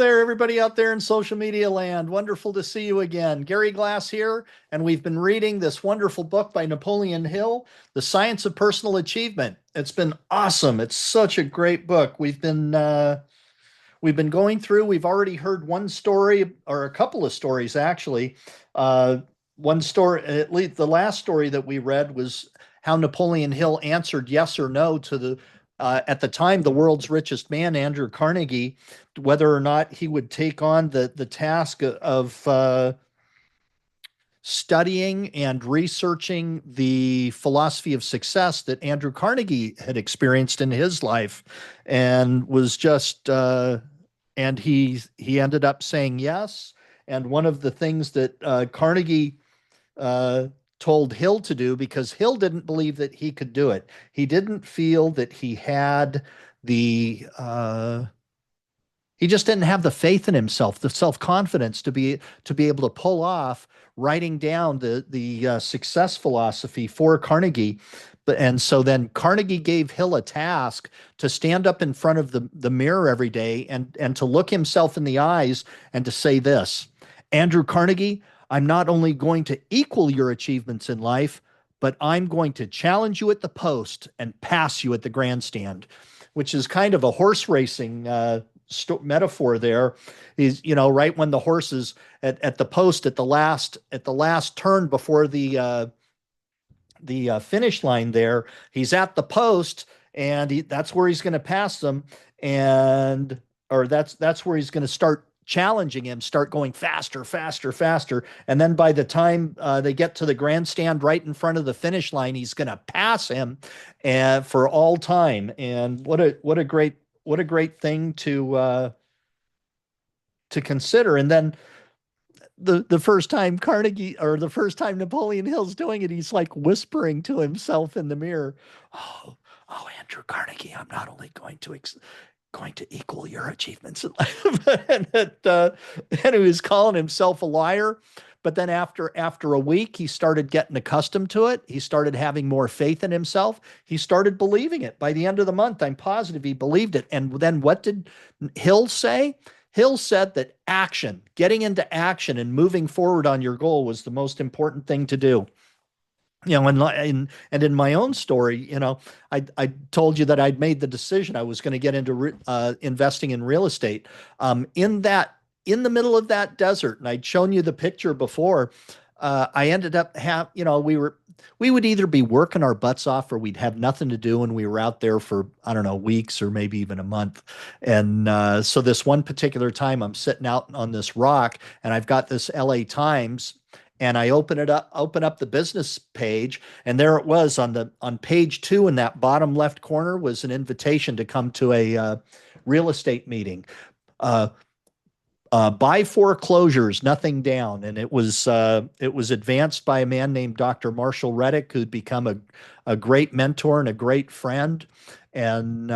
there, everybody out there in social media land. Wonderful to see you again. Gary Glass here, and we've been reading this wonderful book by Napoleon Hill, The Science of Personal Achievement. It's been awesome. It's such a great book. We've been going through. We've already heard one story or a couple of stories actually. Uh, One story, at least the last story that we read was how Napoleon Hill answered yes or no to the at the time the world's richest man, Andrew Carnegie, whether or not he would take on the task of studying and researching the philosophy of success that Andrew Carnegie had experienced in his life, and was just and he ended up saying yes. And one of the things that Carnegie uh, told Hill to do, because Hill didn't believe that he could do it. He didn't feel that he had the he just didn't have the faith in himself, the self-confidence to be able to pull off writing down the success philosophy for Carnegie. And so then Carnegie gave Hill a task to stand up in front of the mirror every day and to look himself in the eyes and to say this: Andrew Carnegie, I'm not only going to equal your achievements in life, but I'm going to challenge you at the post and pass you at the grandstand, which is kind of a horse racing metaphor there. Is, right when the horse is at the post at the last turn before the finish line there, he's at the post, and that's where he's going to pass them, and or that's where he's going to start challenging him, start going faster, faster, faster. And then by the time they get to the grandstand right in front of the finish line, he's going to pass him for all time. And what a great thing to consider. And then the first time Carnegie, or the first time Napoleon Hill's doing it, he's like whispering to himself in the mirror, "Oh, oh, Andrew Carnegie, I'm not only going to equal your achievements in life," and he was calling himself a liar. But then after a week, he started getting accustomed to it. He started having more faith in himself. He started believing it. By the end of the month, I'm positive he believed it. And then what did Hill say? Hill said that action, getting into action and moving forward on your goal, was the most important thing to do. And in my own story, I told you that I'd made the decision I was going to get into investing in real estate. In the middle of that desert, and I'd shown you the picture before. I ended up we would either be working our butts off or we'd have nothing to do, and we were out there for, I don't know, weeks or maybe even a month. And so this one particular time, I'm sitting out on this rock, and I've got this LA Times, and I open up the business page, and there it was on page 2 in that bottom left corner was an invitation to come to a real estate meeting. Uh, Buy foreclosures, nothing down, and it was advanced by a man named Dr. Marshall Reddick, who'd become a great mentor and a great friend, and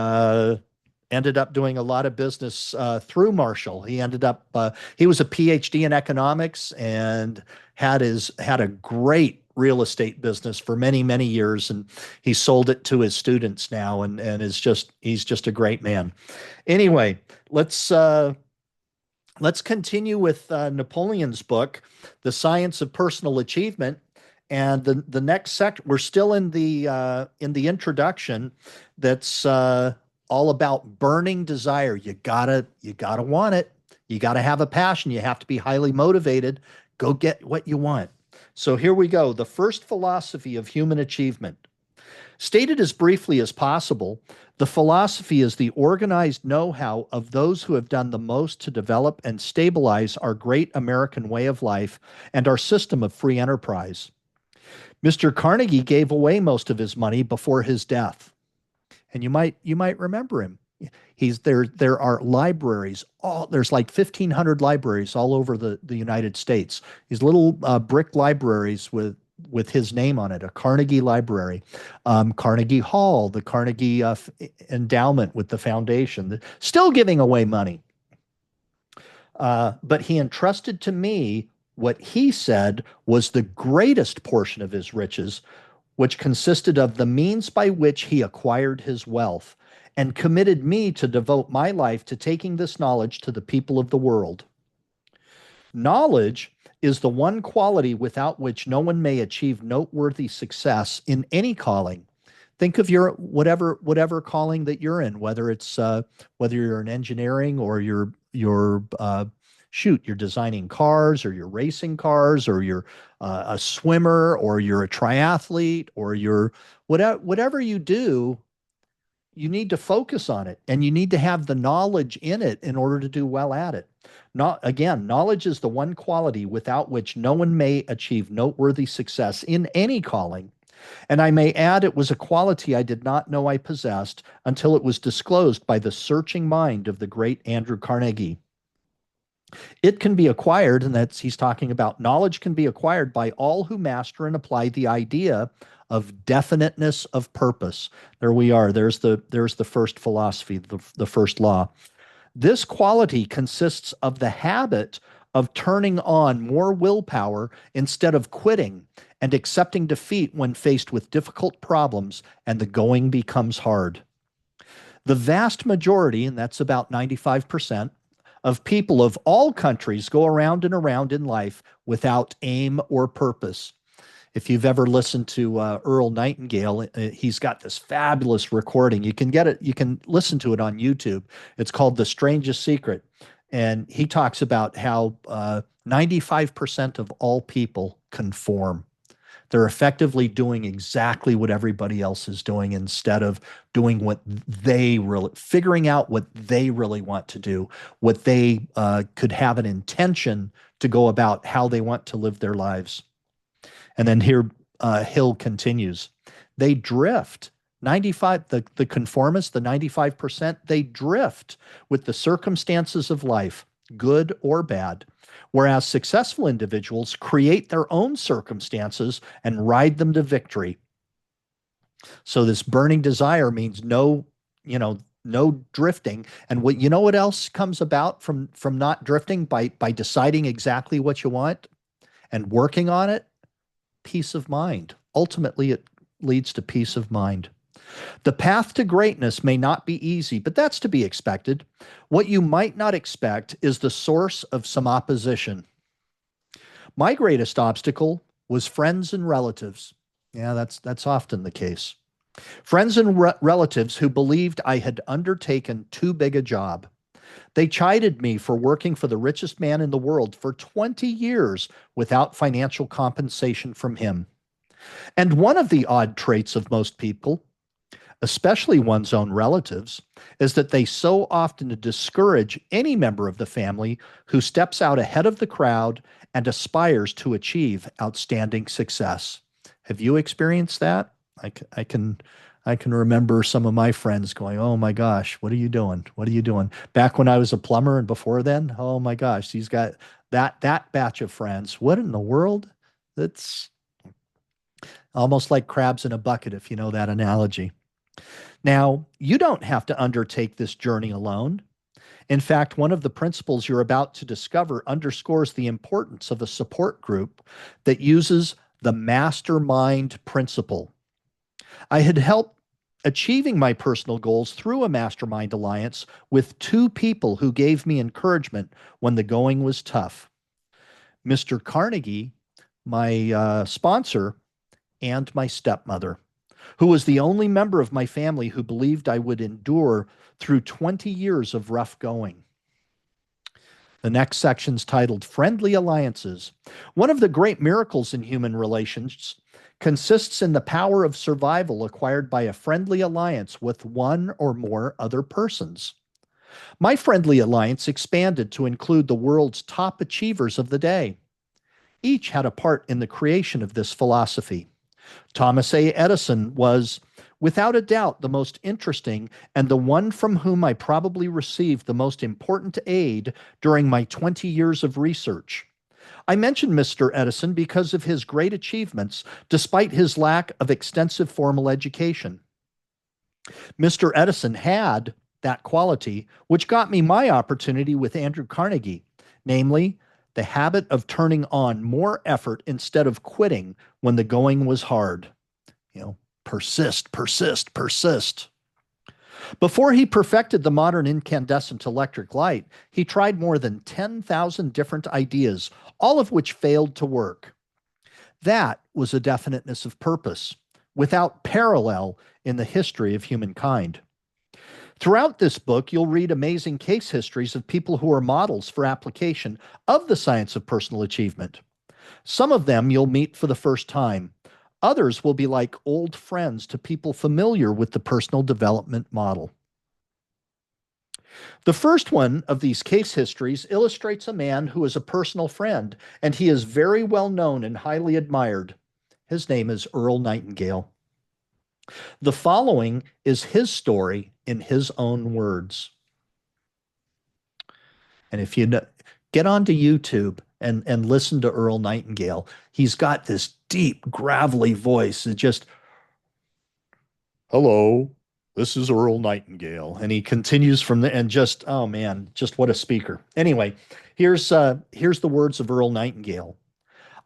ended up doing a lot of business through Marshall. He was a PhD in economics and had a great real estate business for many, many years, and he sold it to his students now, and he's just a great man. Anyway, let's continue with Napoleon's book, The Science of Personal Achievement. And the next section, we're still in the introduction. That's all about burning desire. You gotta want it. You gotta have a passion. You have to be highly motivated. Go get what you want. So here we go. The first philosophy of human achievement. Stated as briefly as possible, the philosophy is the organized know-how of those who have done the most to develop and stabilize our great American way of life and our system of free enterprise. Mr. Carnegie gave away most of his money before his death, and you might remember him. He's there. There are libraries. There's like 1,500 libraries all over the United States. These little brick libraries with his name on it, a Carnegie Library, Carnegie Hall, the Carnegie Endowment with the foundation, still giving away money. But he entrusted to me what he said was the greatest portion of his riches, which consisted of the means by which he acquired his wealth, and committed me to devote my life to taking this knowledge to the people of the world. Knowledge is the one quality without which no one may achieve noteworthy success in any calling. Think of your whatever calling that you're in, whether it's whether you're in engineering or you're designing cars or you're racing cars or you're a swimmer or you're a triathlete or you're whatever you do, you need to focus on it and you need to have the knowledge in it in order to do well at it. Not again, knowledge is the one quality without which no one may achieve noteworthy success in any calling. And I may add, it was a quality I did not know I possessed until it was disclosed by the searching mind of the great Andrew Carnegie. It can be acquired, and that's he's talking about knowledge can be acquired by all who master and apply the idea of definiteness of purpose. There we are. There's the first philosophy, the first law. This quality consists of the habit of turning on more willpower instead of quitting and accepting defeat when faced with difficult problems and the going becomes hard. The vast majority, and that's about 95%, of people of all countries go around and around in life without aim or purpose. If you've ever listened to Earl Nightingale, he's got this fabulous recording. You can get it, you can listen to it on YouTube. It's called The Strangest Secret. And he talks about how 95% of all people conform. They're effectively doing exactly what everybody else is doing instead of doing what they really, figuring out what they really want to do, what they could have an intention to go about how they want to live their lives. And then here Hill continues. They drift. 95, the conformists, the 95%, they drift with the circumstances of life, good or bad. Whereas successful individuals create their own circumstances and ride them to victory. So this burning desire means no drifting. And what else comes about from not drifting by deciding exactly what you want and working on it? Peace of mind. Ultimately, it leads to peace of mind. The path to greatness may not be easy, but that's to be expected. What you might not expect is the source of some opposition. My greatest obstacle was friends and relatives. Yeah, that's often the case. Friends and relatives who believed I had undertaken too big a job. They chided me for working for the richest man in the world for 20 years without financial compensation from him. And one of the odd traits of most people, especially one's own relatives, is that they so often discourage any member of the family who steps out ahead of the crowd and aspires to achieve outstanding success. Have you experienced that? I can remember some of my friends going, "Oh my gosh, what are you doing? What are you doing?" Back when I was a plumber and before then, oh my gosh, he's got that batch of friends. What in the world? That's almost like crabs in a bucket, if you know that analogy. Now, you don't have to undertake this journey alone. In fact, one of the principles you're about to discover underscores the importance of a support group that uses the mastermind principle. I had helped achieving my personal goals through a mastermind alliance with two people who gave me encouragement when the going was tough. Mr. Carnegie, my sponsor, and my stepmother, who was the only member of my family who believed I would endure through 20 years of rough going. The next section's titled Friendly Alliances. One of the great miracles in human relations consists in the power of survival acquired by a friendly alliance with one or more other persons. My friendly alliance expanded to include the world's top achievers of the day. Each had a part in the creation of this philosophy. Thomas A. Edison was, without a doubt, the most interesting and the one from whom I probably received the most important aid during my 20 years of research. I mention Mr. Edison because of his great achievements, despite his lack of extensive formal education. Mr. Edison had that quality, which got me my opportunity with Andrew Carnegie, namely, the habit of turning on more effort instead of quitting when the going was hard. Persist, persist, persist. Before he perfected the modern incandescent electric light, he tried more than 10,000 different ideas, all of which failed to work. That was a definiteness of purpose, without parallel in the history of humankind. Throughout this book, you'll read amazing case histories of people who are models for application of the science of personal achievement. Some of them you'll meet for the first time. Others will be like old friends to people familiar with the personal development model. The first one of these case histories illustrates a man who is a personal friend, and he is very well known and highly admired. His name is Earl Nightingale. The following is his story in his own words. And if you get onto YouTube and listen to Earl Nightingale, he's got this deep, gravelly voice. It just, hello, this is Earl Nightingale. And he continues from the, and just, oh man, just what a speaker. Anyway, here's the words of Earl Nightingale.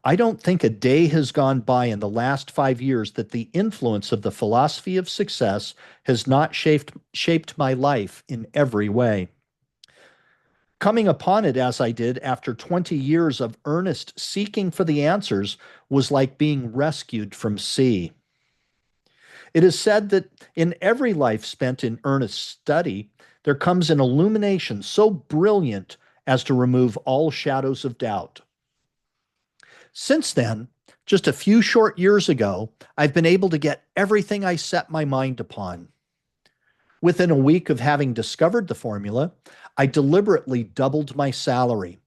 I don't think a day has gone by in the last 5 years that the influence of the philosophy of success has not shaped my life in every way. Coming upon it as I did after 20 years of earnest seeking for the answers was like being rescued from sea. It is said that in every life spent in earnest study, there comes an illumination so brilliant as to remove all shadows of doubt. Since then, just a few short years ago, I've been able to get everything I set my mind upon. Within a week of having discovered the formula, I deliberately doubled my salary.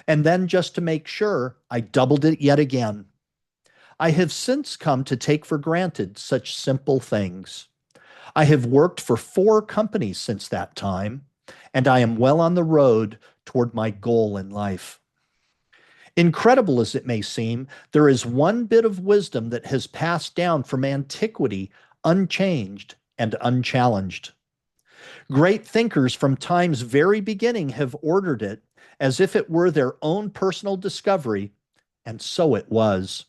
And then, just to make sure, I doubled it yet again. I have since come to take for granted such simple things. I have worked for 4 companies since that time, and I am well on the road toward my goal in life. Incredible as it may seem, there is one bit of wisdom that has passed down from antiquity unchanged and unchallenged. Great thinkers from time's very beginning have ordered it as if it were their own personal discovery, and so it was.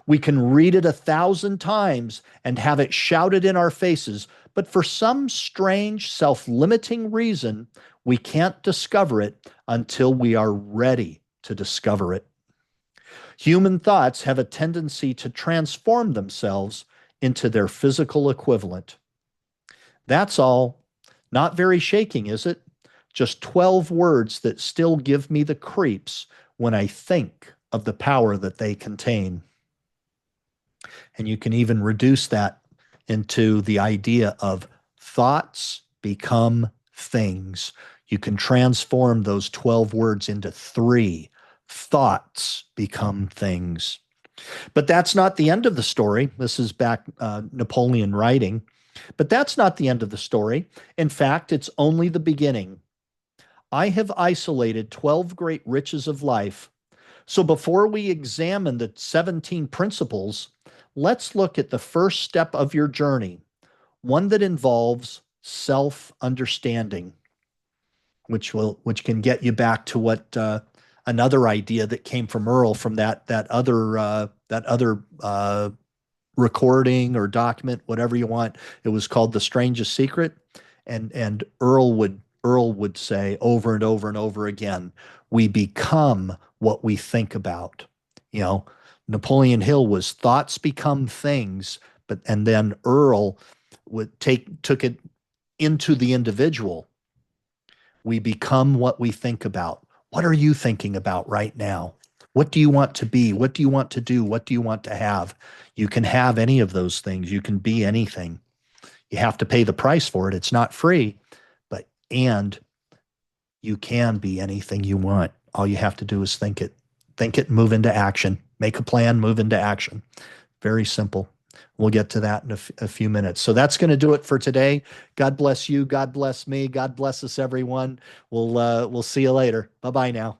We can read it 1,000 times and have it shouted in our faces, but for some strange, self-limiting reason, we can't discover it until we are ready to discover it. Human thoughts have a tendency to transform themselves into their physical equivalent. That's all. Not very shaking, is it? Just 12 words that still give me the creeps when I think of the power that they contain. And you can even reduce that into the idea of thoughts become things. You can transform those 12 words into 3. Thoughts become things. But that's not the end of the story. This is back Napoleon writing. But that's not the end of the story. In fact, it's only the beginning. I have isolated 12 great riches of life. So before we examine the 17 principles, let's look at the first step of your journey, one that involves self-understanding, which can get you back to what another idea that came from Earl from that other recording or document, whatever you want. It was called The Strangest Secret, and Earl would say over and over and over again, we become what we think about. You know, Napoleon Hill was thoughts become things, and then Earl took it into the individual. We become what we think about. What are you thinking about right now? What do you want to be? What do you want to do? What do you want to have? You can have any of those things. You can be anything. You have to pay the price for it. It's not free, and you can be anything you want. All you have to do is think it. Think it, move into action. Make a plan, move into action. Very simple. We'll get to that in a few minutes. So that's going to do it for today. God bless you. God bless me. God bless us, everyone. We'll see you later. Bye-bye now.